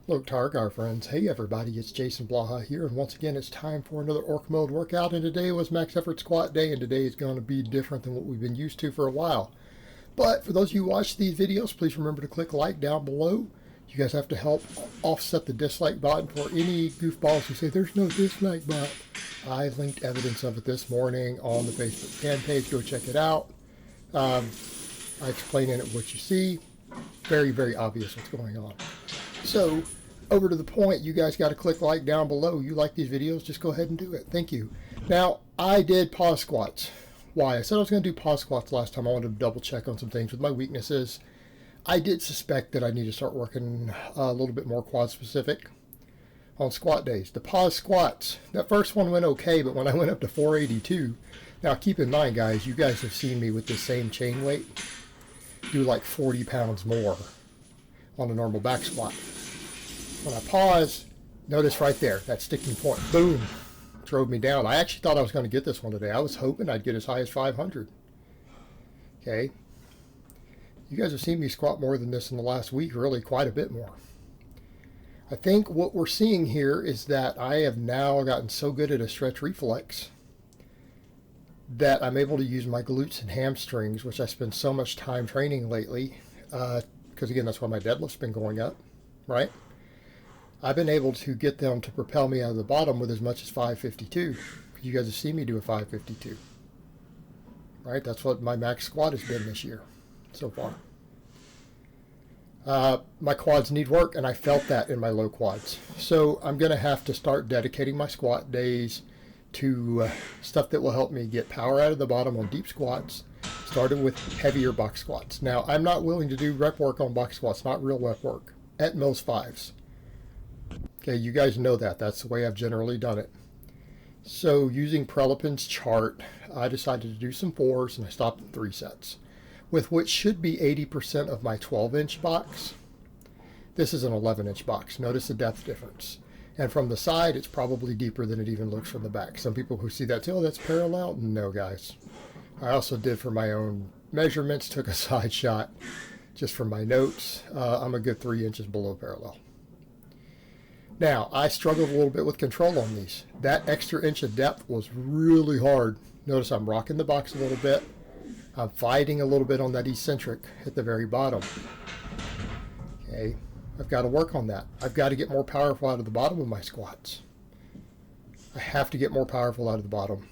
Hello, Targar friends. Hey everybody, it's Jason Blaha here, and once again it's time for another Orc Mode workout, and today was Max Effort Squat Day, and today is going to be different than what we've been used to for a while. But for those of you who watch these videos, please remember to click like down below. You guys have to help offset the dislike button for any goofballs who say there's no dislike button. I linked evidence of it this morning on the Facebook fan page. Go check it out. I explain in it what you see. Very, very obvious what's going on. So, over to the point, you guys got to click like down below. You like these videos, just go ahead and do it. Thank you. Now, I did pause squats. Why? I said I was going to do pause squats last time. I wanted to double check on some things with my weaknesses. I did suspect that I need to start working a little bit more quad specific on squat days. The pause squats, that first one went okay, but when I went up to 482, now keep in mind guys, you guys have seen me with the same chain weight do like 40 pounds more on a normal back squat. When I pause, notice right there, that sticking point, boom, drove me down. I actually thought I was going to get this one today. I was hoping I'd get as high as 500. Okay. You guys have seen me squat more than this in the last week, really quite a bit more. I think what we're seeing here is that I have now gotten so good at a stretch reflex that I'm able to use my glutes and hamstrings, which I spend so much time training lately, because again, that's why my deadlift's been going up, right? I've been able to get them to propel me out of the bottom with as much as 552. You guys have seen me do a 552. Right? That's what my max squat has been this year so far. My quads need work, and I felt that in my low quads. So I'm going to have to start dedicating my squat days to stuff that will help me get power out of the bottom on deep squats, starting with heavier box squats. Now, I'm not willing to do rep work on box squats, not real rep work, at most fives. Okay, you guys know that. That's the way I've generally done it. So using Prelepin's chart, I decided to do some fours, and I stopped at 3 sets, with what should be 80% of my 12-inch box. This is an 11-inch box. Notice the depth difference. And from the side, it's probably deeper than it even looks from the back. Some people who see that say, oh, that's parallel. No, guys. I also did for my own measurements, took a side shot just for my notes. I'm a good 3 inches below parallel. Now, I struggled a little bit with control on these. That extra inch of depth was really hard. Notice I'm rocking the box a little bit. I'm fighting a little bit on that eccentric at the very bottom. Okay, I've got to work on that. I've got to get more powerful out of the bottom of my squats. I have to get more powerful out of the bottom.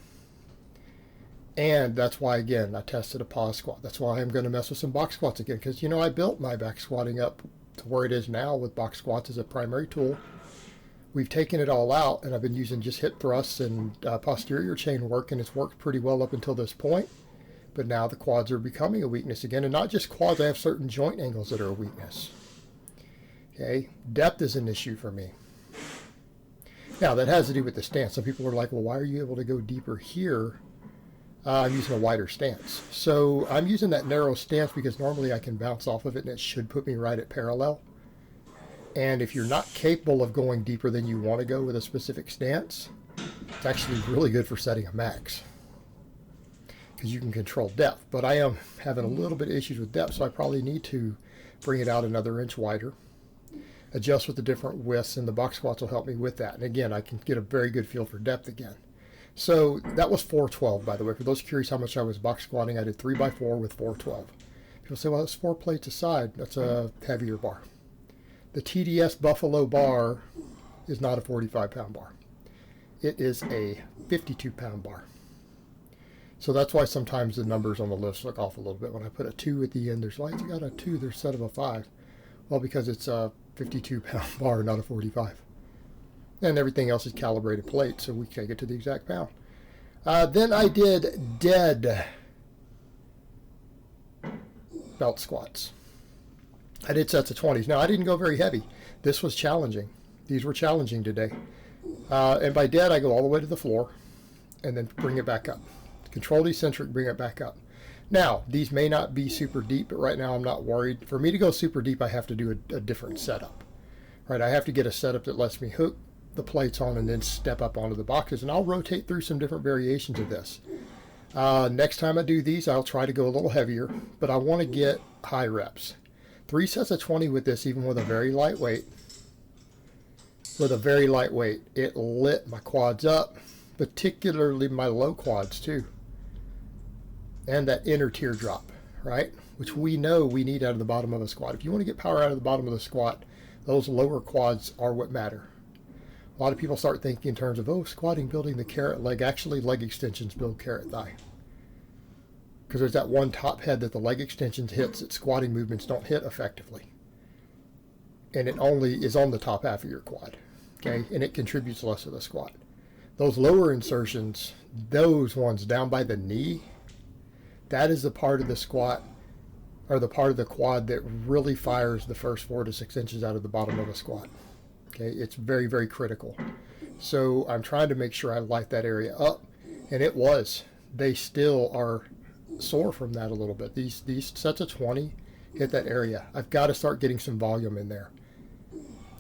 And that's why, again, I tested a pause squat. That's why I'm going to mess with some box squats again. Because, you know, I built my back squatting up to where it is now with box squats as a primary tool. We've taken it all out, and I've been using just hip thrusts and posterior chain work, and it's worked pretty well up until this point. But now the quads are becoming a weakness again, and not just quads, I have certain joint angles that are a weakness. Okay, depth is an issue for me. Now, that has to do with the stance. Some people are like, well, why are you able to go deeper here? I'm using a wider stance. So I'm using that narrow stance because normally I can bounce off of it, and it should put me right at parallel. And if you're not capable of going deeper than you want to go with a specific stance, it's actually really good for setting a max, because you can control depth. But I am having a little bit of issues with depth, so I probably need to bring it out another inch wider, adjust with the different widths, and the box squats will help me with that. And again, I can get a very good feel for depth again. So that was 412, by the way. For those curious how much I was box squatting, I did 3x4 with 412. People say, well, that's 4 plates aside. That's a heavier bar. The TDS Buffalo bar is not a 45-pound bar. It is a 52-pound bar. So that's why sometimes the numbers on the list look off a little bit. When I put a 2 at the end, there's like, you got a 2 there instead of a 5. Well, because it's a 52-pound bar, not a 45. And everything else is calibrated plate, so we can't get to the exact pound. Then I did dead belt squats. I did sets of 20s. Now, I didn't go very heavy. This was challenging. These were challenging today. And by dead, I go all the way to the floor and then bring it back up. Control the eccentric, bring it back up. Now, these may not be super deep, but right now I'm not worried. For me to go super deep, I have to do a different setup. Right? I have to get a setup that lets me hook the plates on and then step up onto the boxes. And I'll rotate through some different variations of this. Next time I do these, I'll try to go a little heavier, but I want to get high reps. 3 sets of 20 with this, even with a very light weight. with a very light weight. It lit my quads up, particularly my low quads too. And that inner teardrop, right? Which we know we need out of the bottom of a squat. If you want to get power out of the bottom of the squat, those lower quads are what matter. A lot of people start thinking in terms of, oh, squatting, building the carrot leg. Actually, leg extensions build carrot thigh. Because there's that one top head that the leg extensions hits that squatting movements don't hit effectively. And it only is on the top half of your quad. Okay? And it contributes less to the squat. Those lower insertions, those ones down by the knee, that is the part of the squat or the part of the quad that really fires the first 4 to 6 inches out of the bottom of a squat. Okay, it's very, very critical. So I'm trying to make sure I light that area up, and it was. They still are sore from that a little bit. These sets of 20 hit that area. I've got to start getting some volume in there.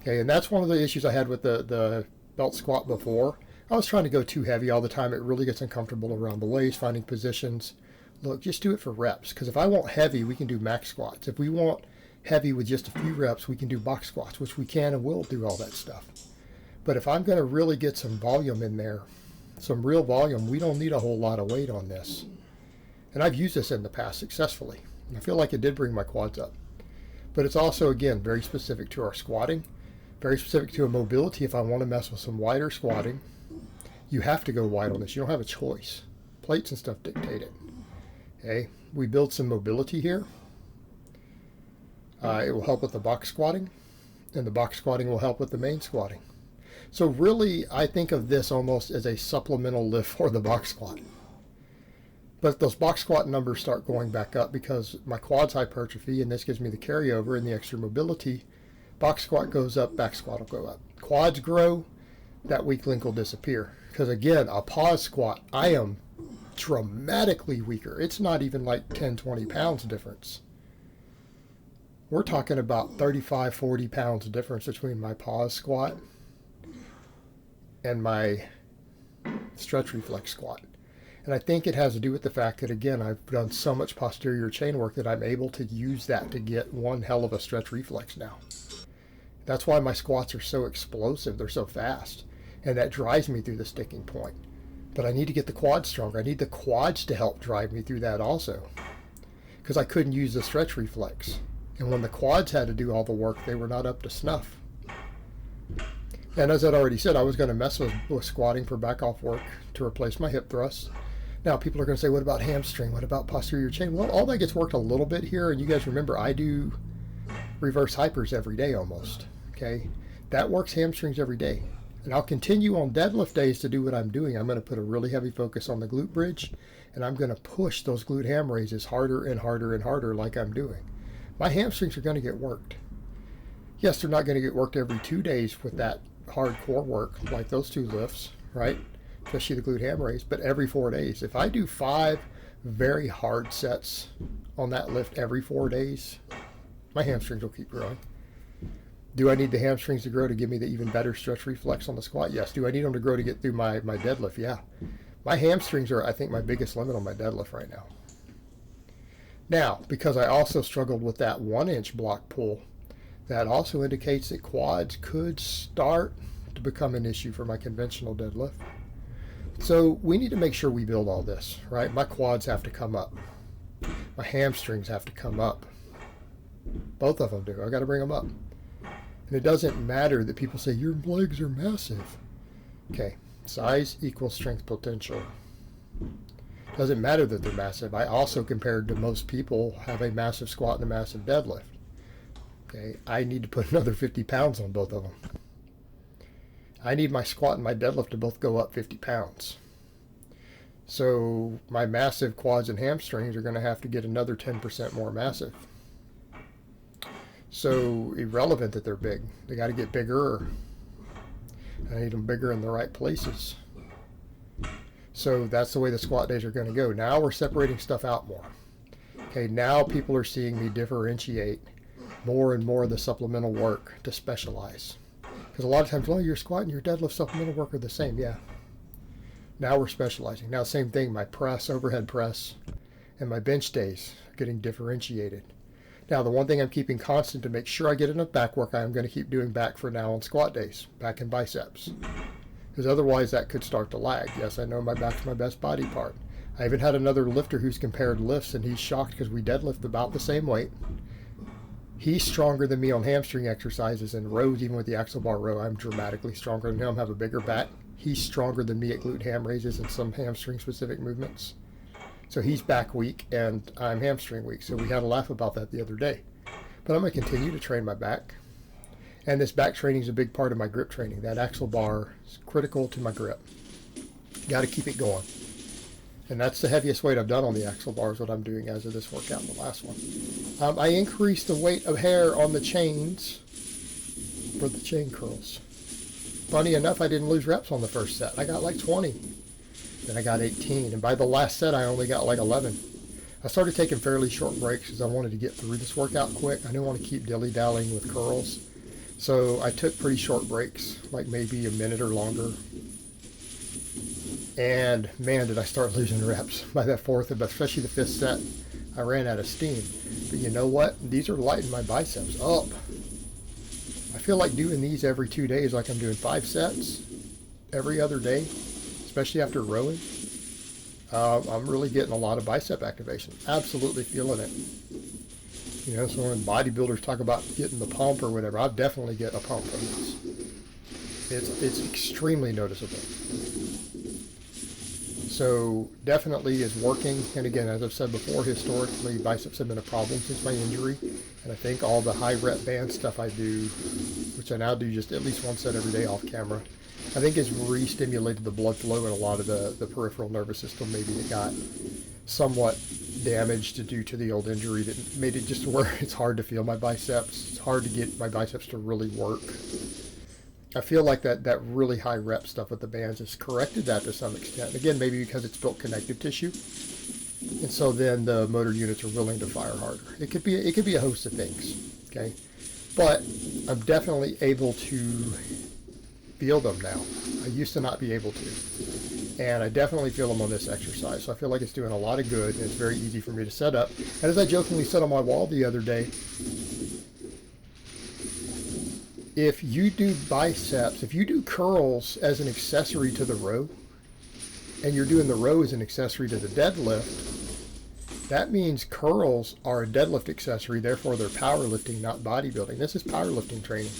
Okay, and that's one of the issues I had with the belt squat before. I was trying to go too heavy all the time. It really gets uncomfortable around the waist, finding positions. Look, just do it for reps, because if I want heavy, we can do max squats. If we want heavy with just a few reps, we can do box squats, which we can and will do all that stuff. But if I'm going to really get some volume in there, some real volume, we don't need a whole lot of weight on this. And I've used this in the past successfully. And I feel like it did bring my quads up. But it's also, again, very specific to our squatting, very specific to a mobility. If I want to mess with some wider squatting, you have to go wide on this. You don't have a choice. Plates and stuff dictate it. Okay, we build some mobility here. It will help with the box squatting, and the box squatting will help with the main squatting. So really, I think of this almost as a supplemental lift for the box squat. But those box squat numbers start going back up because my quads hypertrophy, and this gives me the carryover and the extra mobility. Box squat goes up, back squat will go up. Quads grow, that weak link will disappear. Because again, a pause squat, I am dramatically weaker. It's not even like 10, 20 pounds difference. We're talking about 35, 40 pounds difference between my pause squat and my stretch reflex squat. And I think it has to do with the fact that, again, I've done so much posterior chain work that I'm able to use that to get one hell of a stretch reflex now. That's why my squats are so explosive. They're so fast. And that drives me through the sticking point. But I need to get the quads stronger. I need the quads to help drive me through that also. Because I couldn't use the stretch reflex. And when the quads had to do all the work, they were not up to snuff. And as I'd already said, I was going to mess with squatting for back off work to replace my hip thrust. Now, people are going to say, what about hamstring? What about posterior chain? Well, all that gets worked a little bit here. And you guys remember, I do reverse hypers every day almost. Okay? That works hamstrings every day. And I'll continue on deadlift days to do what I'm doing. I'm going to put a really heavy focus on the glute bridge. And I'm going to push those glute ham raises harder and harder and harder like I'm doing. My hamstrings are going to get worked. Yes, they're not going to get worked every 2 days with that hardcore work like those 2 lifts, right? Especially the glute ham raise, but every 4 days. If I do 5 very hard sets on that lift every 4 days, my hamstrings will keep growing. Do I need the hamstrings to grow to give me the even better stretch reflex on the squat? Yes. Do I need them to grow to get through my deadlift? Yeah. My hamstrings are, I think, my biggest limit on my deadlift right now. Now, because I also struggled with that 1-inch block pull, that also indicates that quads could start to become an issue for my conventional deadlift. So we need to make sure we build all this, right? My quads have to come up. My hamstrings have to come up. Both of them do. I got to bring them up. And it doesn't matter that people say, your legs are massive. Okay, size equals strength potential. Doesn't matter that they're massive. I also, compared to most people, have a massive squat and a massive deadlift. Okay, I need to put another 50 pounds on both of them. I need my squat and my deadlift to both go up 50 pounds. So my massive quads and hamstrings are going to have to get another 10% more massive. So irrelevant that they're big. They got to get bigger. I need them bigger in the right places. So that's the way the squat days are going to go. Now we're separating stuff out more. Okay, now people are seeing me differentiate more and more of the supplemental work to specialize. Because a lot of times, well, your squat and your deadlift supplemental work are the same. Yeah. Now we're specializing. Now same thing, my press, overhead press, and my bench days are getting differentiated. Now, the one thing I'm keeping constant to make sure I get enough back work, I'm going to keep doing back for now on squat days, back and biceps. Because otherwise that could start to lag. Yes, I know my back's my best body part. I even had another lifter who's compared lifts, and he's shocked because we deadlift about the same weight. He's stronger than me on hamstring exercises and rows, even with the axle bar row. I'm dramatically stronger than him, have a bigger back. He's stronger than me at glute ham raises and some hamstring specific movements. So he's back weak and I'm hamstring weak. So we had a laugh about that the other day. But I'm going to continue to train my back. And this back training is a big part of my grip training. That axle bar is critical to my grip. Got to keep it going. And that's the heaviest weight I've done on the axle bar is what I'm doing as of this workout in the last one. I increased the weight of hair on the chains for the chain curls. Funny enough, I didn't lose reps on the first set. I got like 20. Then I got 18. And by the last set, I only got like 11. I started taking fairly short breaks because I wanted to get through this workout quick. I didn't want to keep dilly-dallying with curls. So I took pretty short breaks, like maybe a minute or longer. And man, did I start losing reps by that fourth, especially the fifth set. I ran out of steam. But you know what? These are lighting my biceps up. I feel like doing these every 2 days, like I'm doing 5 sets every other day, especially after rowing. I'm really getting a lot of bicep activation. Absolutely feeling it. You know, so when bodybuilders talk about getting the pump or whatever, I definitely get a pump from this. It's extremely noticeable. So definitely is working. And again, as I've said before, historically biceps have been a problem since my injury. And I think all the high rep band stuff I do, which I now do just at least one set every day off camera, I think has re-stimulated the blood flow in a lot of the peripheral nervous system maybe that got somewhat damaged due to the old injury that made it just where it's hard to feel my biceps. It's hard to get my biceps to really work. I feel like that really high rep stuff with the bands has corrected that to some extent. Again, maybe because it's built connective tissue. And so then the motor units are willing to fire harder. It could be a host of things, okay? But I'm definitely able to feel them now. I used to not be able to. And I definitely feel them on this exercise. So I feel like it's doing a lot of good, and it's very easy for me to set up. And as I jokingly said on my wall the other day, if you do biceps, if you do curls as an accessory to the row, and you're doing the row as an accessory to the deadlift, that means curls are a deadlift accessory, therefore they're powerlifting, not bodybuilding. This is powerlifting training.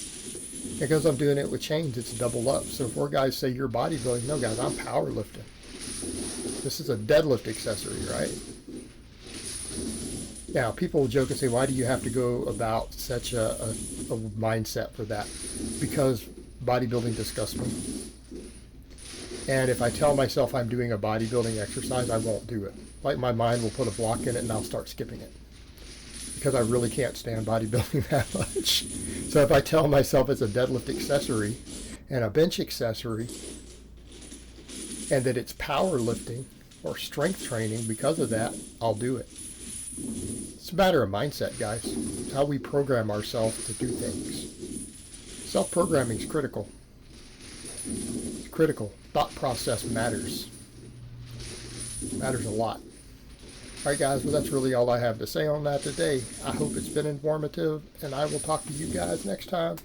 Because I'm doing it with chains, it's double up. So if 4 guys say you're bodybuilding, no guys, I'm powerlifting. This is a deadlift accessory, right? Now, people will joke and say, why do you have to go about such a mindset for that? Because bodybuilding disgusts me. And if I tell myself I'm doing a bodybuilding exercise, I won't do it. Like my mind will put a block in it and I'll start skipping it. Because I really can't stand bodybuilding that much. So if I tell myself it's a deadlift accessory and a bench accessory, and that it's powerlifting or strength training because of that, I'll do it. It's a matter of mindset, guys. It's how we program ourselves to do things. Self-programming is critical. It's critical. Thought process matters. Matters a lot. All right, guys, well, that's really all I have to say on that today. I hope it's been informative, and I will talk to you guys next time.